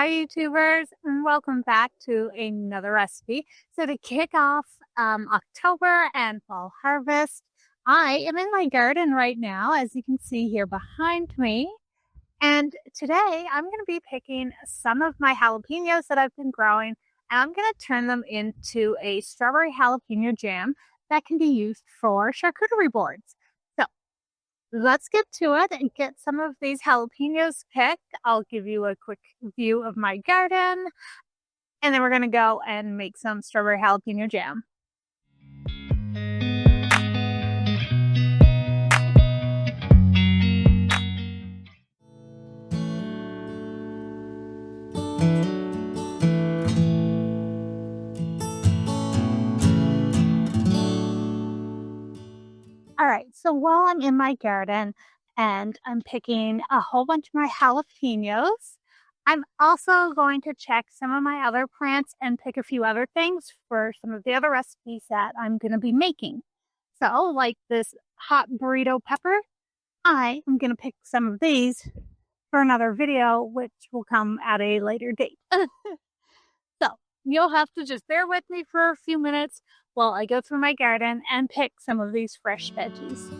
Hi, YouTubers, and welcome back to another recipe. So to kick off October and fall harvest, I am in my garden right now, as you can see here behind me. And today I'm going to be picking some of my jalapenos that I've been growing, and I'm going to turn them into a strawberry jalapeno jam that can be used for charcuterie boards. So let's get to it and get some of these jalapenos picked. I'll give you a quick view of my garden, and then we're going to go and make some strawberry jalapeno jam. All right, so while I'm in my garden and I'm picking a whole bunch of my jalapenos, I'm also going to check some of my other plants and pick a few other things for some of the other recipes that I'm going to be making. So, like this hot burrito pepper, I am going to pick some of these for another video, which will come at a later date. So, you'll have to just bear with me for a few minutes while I go through my garden and pick some of these fresh veggies.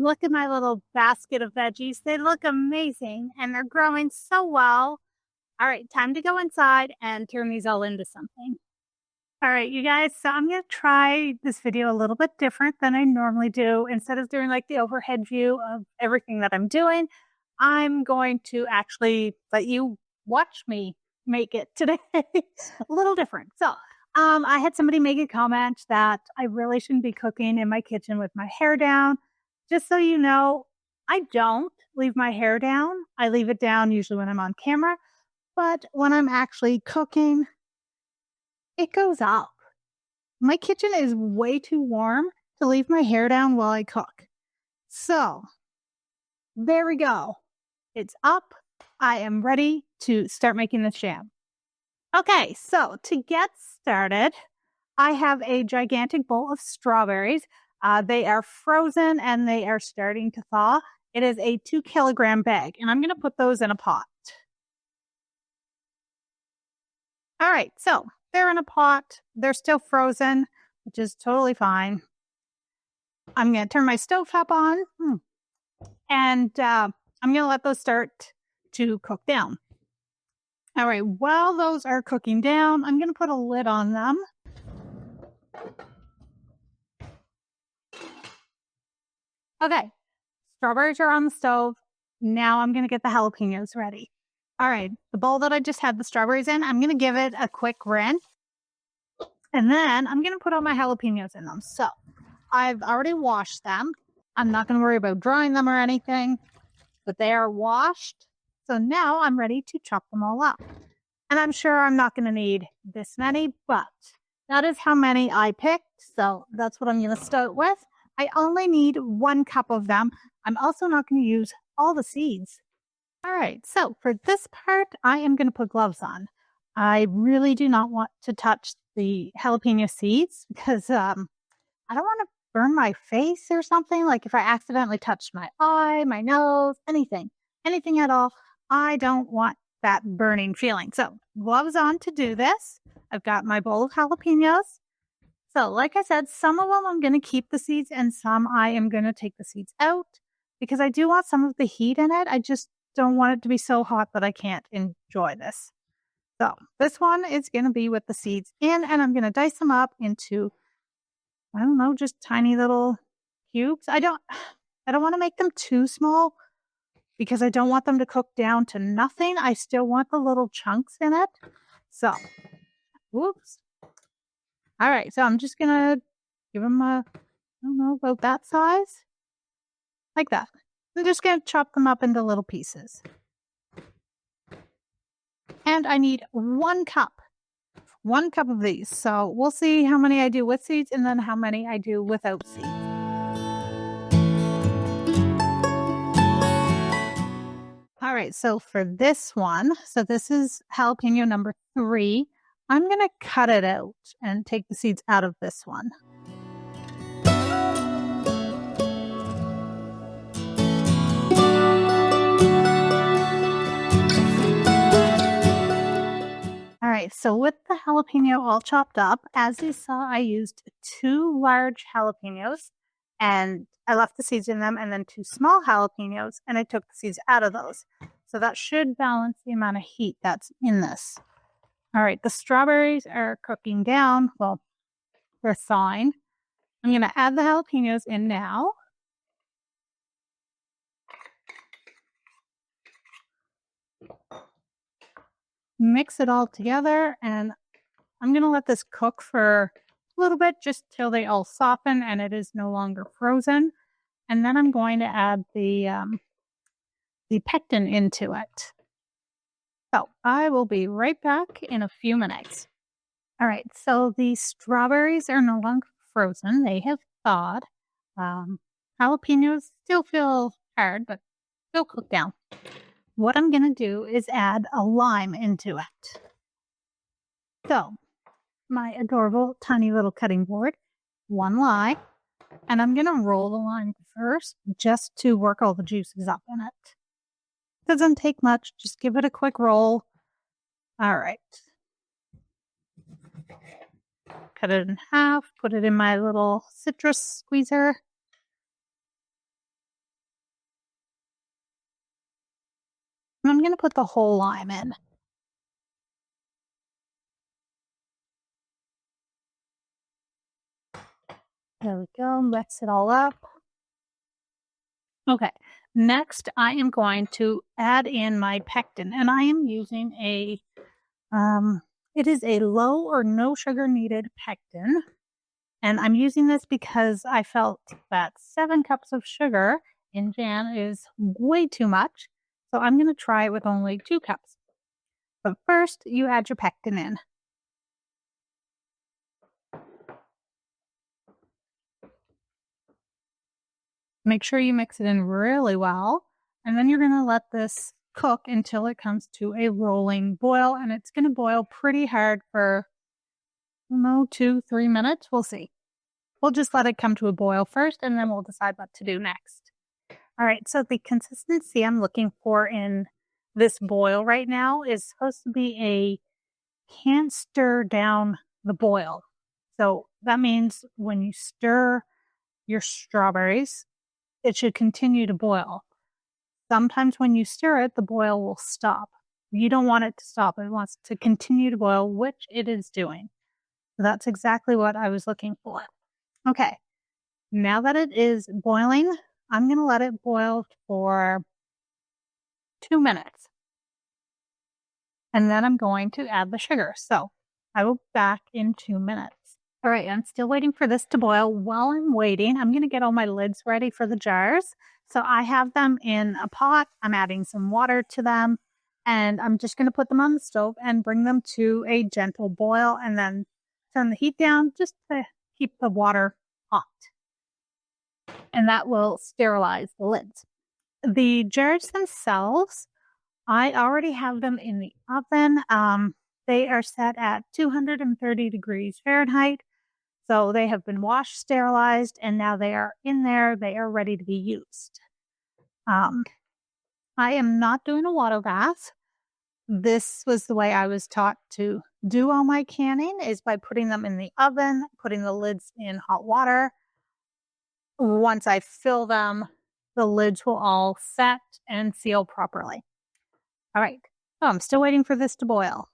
Look at my little basket of veggies. They look amazing and they're growing so well. All right, time to go inside and turn these all into something. All right, you guys, so I'm going to try this video a little bit different than I normally do. Instead of doing like the overhead view of everything that I'm doing, I'm going to actually let you watch me make it today. A little different. So I had somebody make a comment that I really shouldn't be cooking in my kitchen with my hair down. Just so you know, I don't leave my hair down. I leave it down usually when I'm on camera, but when I'm actually cooking, it goes up. My kitchen is way too warm to leave my hair down while I cook. So there we go. It's up. I am ready to start making this jam. Okay, so to get started, I have a gigantic bowl of strawberries. They are frozen and they are starting to thaw. It is a 2-kilogram bag, and I'm going to put those in a pot. All right, so they're in a pot. They're still frozen, which is totally fine. I'm going to turn my stovetop on, and I'm going to let those start to cook down. All right, while those are cooking down, I'm going to put a lid on them. Okay, strawberries are on the stove. Now I'm going to get the jalapenos ready. All right, the bowl that I just had the strawberries in, I'm going to give it a quick rinse. And then I'm going to put all my jalapenos in them. So I've already washed them. I'm not going to worry about drying them or anything, but they are washed. So now I'm ready to chop them all up. And I'm sure I'm not going to need this many, but that is how many I picked. So that's what I'm going to start with. I only need 1 cup of them. I'm also not going to use all the seeds. All right, so for this part, I am going to put gloves on. I really do not want to touch the jalapeno seeds because I don't want to burn my face or something. Like if I accidentally touch my eye, my nose, anything at all, I don't want that burning feeling. So gloves on to do this. I've got my bowl of jalapenos. So like I said, some of them I'm going to keep the seeds and some I am going to take the seeds out because I do want some of the heat in it. I just don't want it to be so hot that I can't enjoy this. So this one is going to be with the seeds in, and I'm going to dice them up into, I don't know, just tiny little cubes. I don't want to make them too small because I don't want them to cook down to nothing. I still want the little chunks in it. So, whoops. All right, so I'm just going to give them a, I don't know, about that size. Like that. I'm just going to chop them up into little pieces. And I need 1 cup. 1 cup of these. So we'll see how many I do with seeds and then how many I do without seeds. All right, so for this one, so this is jalapeno number 3. I'm going to cut it out and take the seeds out of this one. All right, so with the jalapeno all chopped up, as you saw, I used 2 large jalapenos and I left the seeds in them, and then 2 small jalapenos, and I took the seeds out of those. So that should balance the amount of heat that's in this. All right, the strawberries are cooking down. Well, they're thawing. I'm going to add the jalapenos in now. Mix it all together, and I'm going to let this cook for a little bit just till they all soften and it is no longer frozen. And then I'm going to add the pectin into it. So I will be right back in a few minutes. All right, so the strawberries are no longer frozen. They have thawed. Jalapenos still feel hard, but they'll cook down. What I'm going to do is add a lime into it. So my adorable tiny little cutting board, 1 lime, and I'm going to roll the lime first just to work all the juices up in it. Doesn't take much, just give it a quick roll. All right. Cut it in half, put it in my little citrus squeezer. And I'm going to put the whole lime in. There we go, mix it all up. Okay, next I am going to add in my pectin, and I am using a, it is a low or no sugar needed pectin. And I'm using this because I felt that 7 cups of sugar in Jan is way too much. So I'm going to try it with only 2 cups. But first, you add your pectin in. Make sure you mix it in really well. And then you're going to let this cook until it comes to a rolling boil. And it's going to boil pretty hard for, 2-3 minutes. We'll see. We'll just let it come to a boil first, and then we'll decide what to do next. All right, so the consistency I'm looking for in this boil right now is supposed to be a can't stir down the boil. So that means when you stir your strawberries, it should continue to boil. Sometimes when you stir it, the boil will stop. You don't want it to stop. It wants to continue to boil, which it is doing. So that's exactly what I was looking for. Okay, now that it is boiling, I'm going to let it boil for 2 minutes. And then I'm going to add the sugar. So I will be back in 2 minutes. All right, I'm still waiting for this to boil. While I'm waiting, I'm going to get all my lids ready for the jars. So I have them in a pot. I'm adding some water to them. And I'm just going to put them on the stove and bring them to a gentle boil. And then turn the heat down just to keep the water hot. And that will sterilize the lids. The jars themselves, I already have them in the oven. They are set at 230 degrees Fahrenheit. So they have been washed, sterilized, and now they are in there. They are ready to be used. I am not doing a water bath. This was the way I was taught to do all my canning, is by putting them in the oven, putting the lids in hot water. Once I fill them, the lids will all set and seal properly. All right, so I'm still waiting for this to boil.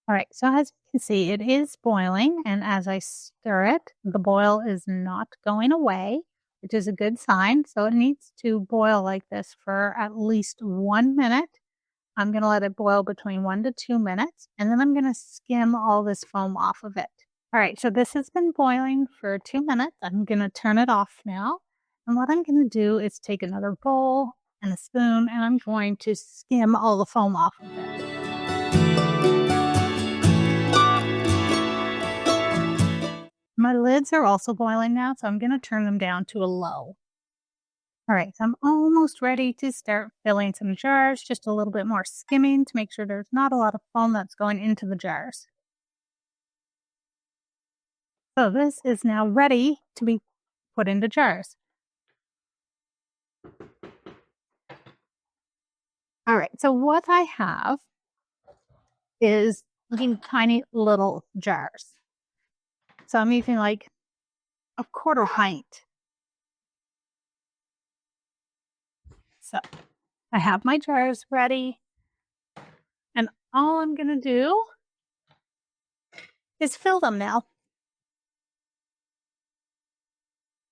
All right, so as you can see, it is boiling, and as I stir it, the boil is not going away, which is a good sign. So it needs to boil like this for at least 1 minute. I'm going to let it boil between 1 to 2 minutes, and then I'm going to skim all this foam off of it. All right, so this has been boiling for 2 minutes. I'm going to turn it off now. And what I'm going to do is take another bowl and a spoon, and I'm going to skim all the foam off of it. My lids are also boiling now, so I'm going to turn them down to a low. All right, so I'm almost ready to start filling some jars, just a little bit more skimming to make sure there's not a lot of foam that's going into the jars. So this is now ready to be put into jars. All right, so what I have is these tiny little jars. So I'm using like a quarter pint. So I have my jars ready, and all I'm going to do is fill them now.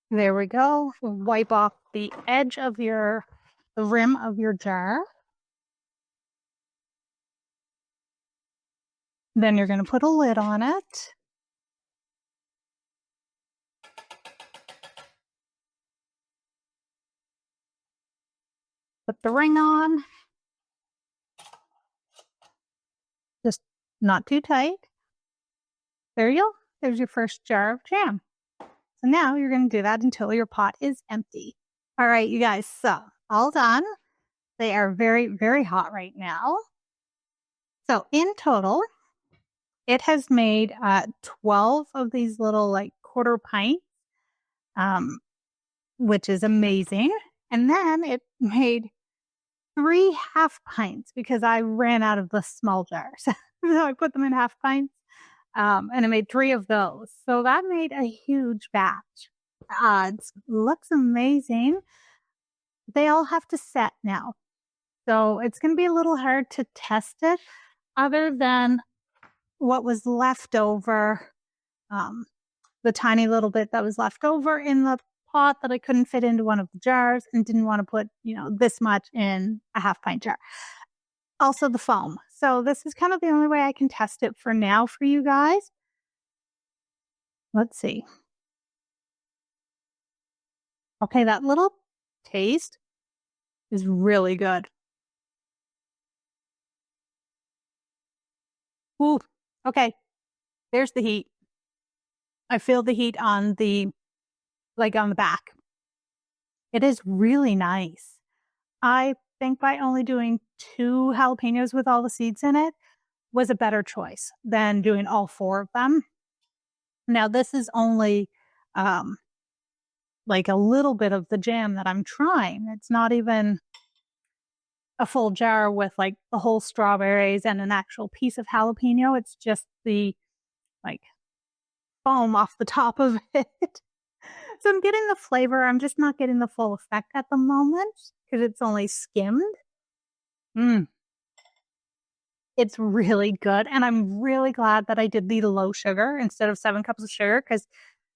There we go. Wipe off the edge of the rim of your jar. Then you're going to put a lid on it. Put the ring on. Just not too tight. There you go. There's your first jar of jam. So now you're going to do that until your pot is empty. All right, you guys. So all done. They are very, very hot right now. So in total, it has made 12 of these little like quarter pints, which is amazing. And then it made 3 half pints because I ran out of the small jars. So I put them in half pints, and it made 3 of those. So that made a huge batch. It looks amazing. They all have to set now. So it's going to be a little hard to test it other than what was left over, the tiny little bit that was left over in the pot that I couldn't fit into one of the jars and didn't want to put, this much in a half pint jar. Also the foam. So this is kind of the only way I can test it for now for you guys. Let's see. Okay, that little taste is really good. Ooh, okay. There's the heat. I feel the heat on the back. It is really nice. I think by only doing 2 jalapenos with all the seeds in it was a better choice than doing all 4 of them. Now this is only like a little bit of the jam that I'm trying. It's not even a full jar with like the whole strawberries and an actual piece of jalapeno. It's just the like foam off the top of it. So I'm getting the flavor. I'm just not getting the full effect at the moment because it's only skimmed. It's really good. And I'm really glad that I did the low sugar instead of 7 cups of sugar because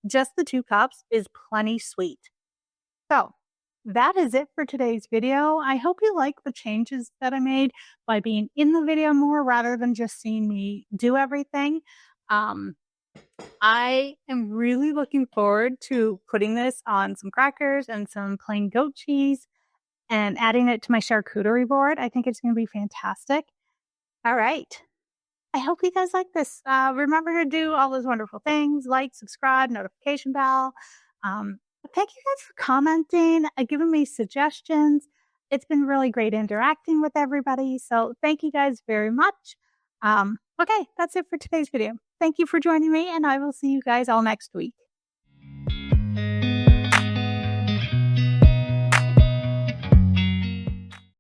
just the 2 cups is plenty sweet. So that is it for today's video. I hope you like the changes that I made by being in the video more rather than just seeing me do everything. I am really looking forward to putting this on some crackers and some plain goat cheese and adding it to my charcuterie board. I think it's going to be fantastic. All right. I hope you guys like this. Remember to do all those wonderful things, like, subscribe, notification bell. Thank you guys for commenting, giving me suggestions. It's been really great interacting with everybody. So thank you guys very much. Okay, that's it for today's video. Thank you for joining me, and I will see you guys all next week.